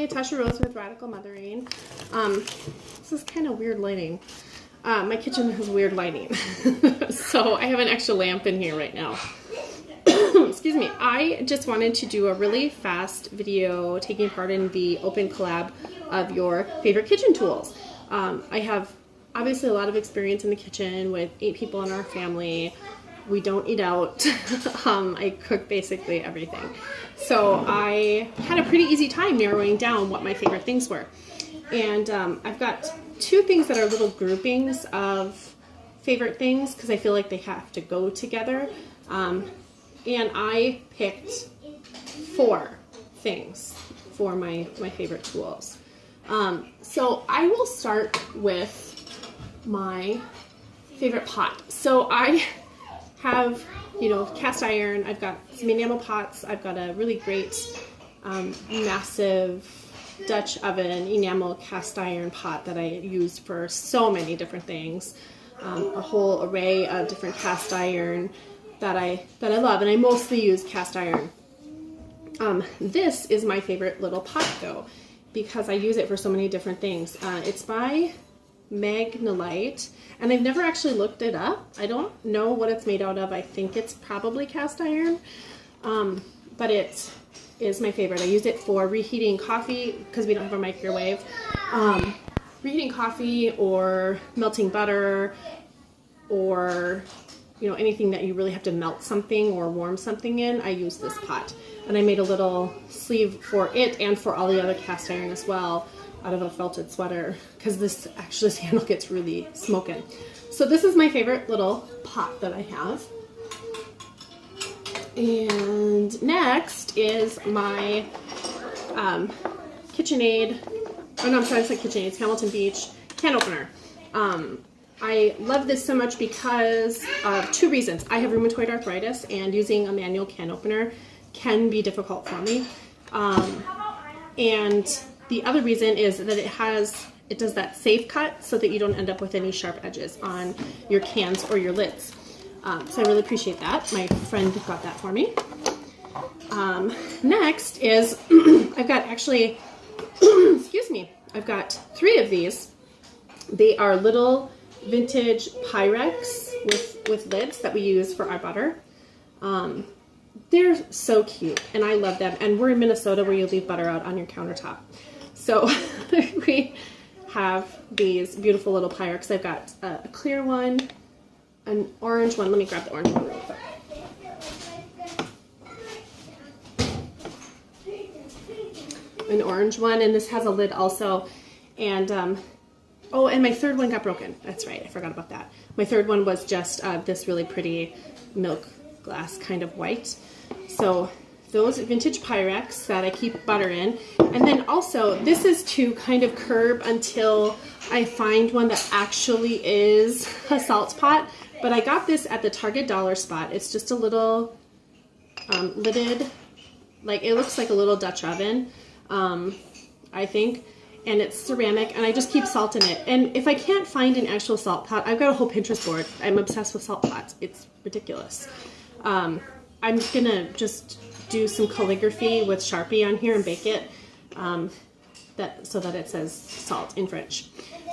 Tasha Rose with Radical Mothering. This is kind of weird lighting. My kitchen has weird lighting. So I have an extra lamp in here right now. Excuse me. I just wanted to do a really fast video taking part in the open collab of your favorite kitchen tools. I have obviously a lot of experience in the kitchen with 8 people in our family. We don't eat out. I cook basically everything. So I had a pretty easy time narrowing down what my favorite things were. And I've got 2 things that are little groupings of favorite things because I feel like they have to go together. And I picked 4 things for my favorite tools. So I will start with my favorite pot. So I have, cast iron. I've got some enamel pots. I've got a really great, massive Dutch oven enamel cast iron pot that I use for so many different things. A whole array of different cast iron that I love, and I mostly use cast iron. This is my favorite little pot though, because I use it for so many different things. It's by Magnolite, and I've never actually looked it up. I don't know what it's made out of. I think it's probably cast iron, but it is my favorite. I use it for reheating coffee because we don't have a microwave. Reheating coffee or melting butter or anything that you really have to melt something or warm something in. I use this pot, and I made a little sleeve for it and for all the other cast iron as well out of a felted sweater because this handle gets really smoking. So this is my favorite little pot that I have. And next is my KitchenAid, oh no, I'm sorry, it's not KitchenAid, it's Hamilton Beach can opener. I love this so much because of 2 reasons. I have rheumatoid arthritis, and using a manual can opener can be difficult for me. And the other reason is that it does that safe cut so that you don't end up with any sharp edges on your cans or your lids. So I really appreciate that. My friend got that for me. Next is, I've got actually, excuse me, I've got 3 of these. They are little vintage Pyrex with lids that we use for our butter. They're so cute, and I love them. And we're in Minnesota where you leave butter out on your countertop. So we have these beautiful little Pyrex. I've got a clear one, an orange one. Let me grab the orange one real quick. An orange one, and this has a lid also. And oh, and my 3rd one got broken. That's right, I forgot about that. My 3rd one was just this really pretty milk glass kind of white. So those vintage Pyrex that I keep butter in. And then also, this is to kind of curb until I find one that actually is a salt pot. But I got this at the Target dollar spot. It's just a little lidded, like it looks like a little Dutch oven, I think. And it's ceramic, and I just keep salt in it. And if I can't find an actual salt pot, I've got a whole Pinterest board. I'm obsessed with salt pots. It's ridiculous. I'm gonna just do some calligraphy with Sharpie on here and bake it so that it says salt in French.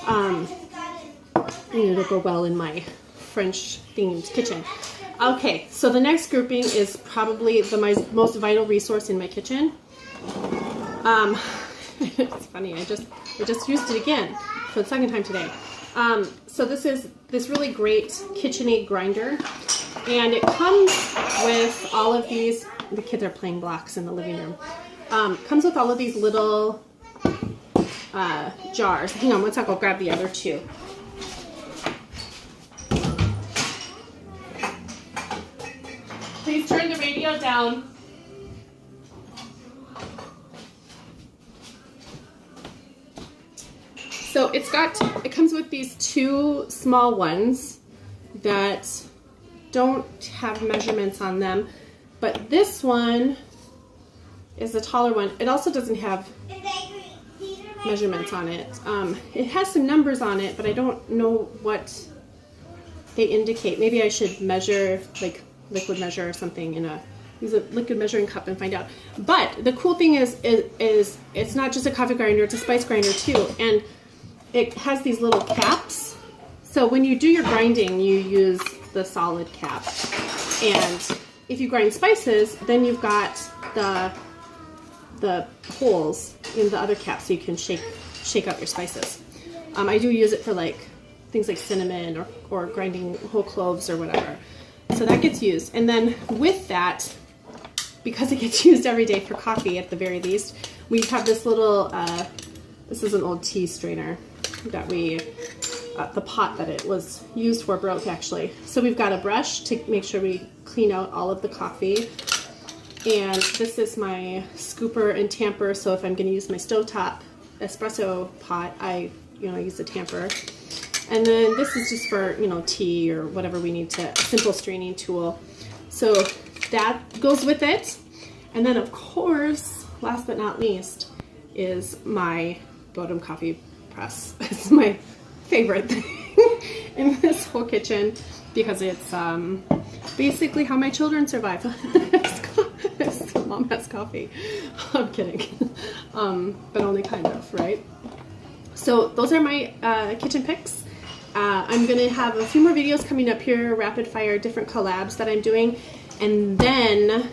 And it'll go well in my French themed kitchen. Okay, so the next grouping is probably my most vital resource in my kitchen. It's funny, I just used it again for the 2nd time today. So this is this really great KitchenAid grinder, and it comes with all of these. The kids are playing blocks in the living room. Comes with all of these little jars. Hang on one sec, I'll grab the other 2. Please turn the radio down. So it comes with these 2 small ones that don't have measurements on them, but this one is the taller one. It also doesn't have measurements on it. It has some numbers on it, but I don't know what they indicate. Maybe I should measure, like liquid measure or something in a use a liquid measuring cup and find out. But the cool thing is it's not just a coffee grinder, it's a spice grinder too. And it has these little caps. So when you do your grinding, you use the solid cap. And if you grind spices, then you've got the holes in the other cap so you can shake out your spices. I do use it for like things like cinnamon or grinding whole cloves or whatever. So that gets used. And then with that, because it gets used every day for coffee at the very least, we have this little, this is an old tea strainer that we, the pot that it was used for broke actually. So we've got a brush to make sure we clean out all of the coffee. And this is my scooper and tamper. So if I'm going to use my stovetop espresso pot, I use the tamper. And then this is just for, tea or whatever we need to, a simple straining tool. So that goes with it. And then of course, last but not least, is my Bodum coffee press. It's my favorite thing in this whole kitchen because it's basically how my children survive. Mom has coffee. I'm kidding. But only kind of, right? So those are my kitchen picks. I'm going to have a few more videos coming up here, rapid fire, different collabs that I'm doing. And then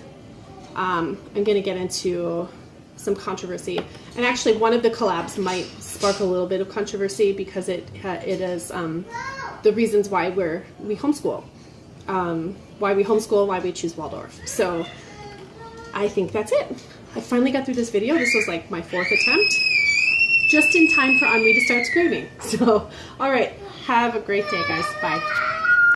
I'm going to get into some controversy. And actually one of the collabs might spark a little bit of controversy because it is the reasons why we homeschool. Why we homeschool, why we choose Waldorf. So I think that's it. I finally got through this video. This was like my 4th attempt. Just in time for Henri to start screaming. So, all right. Have a great day, guys. Bye.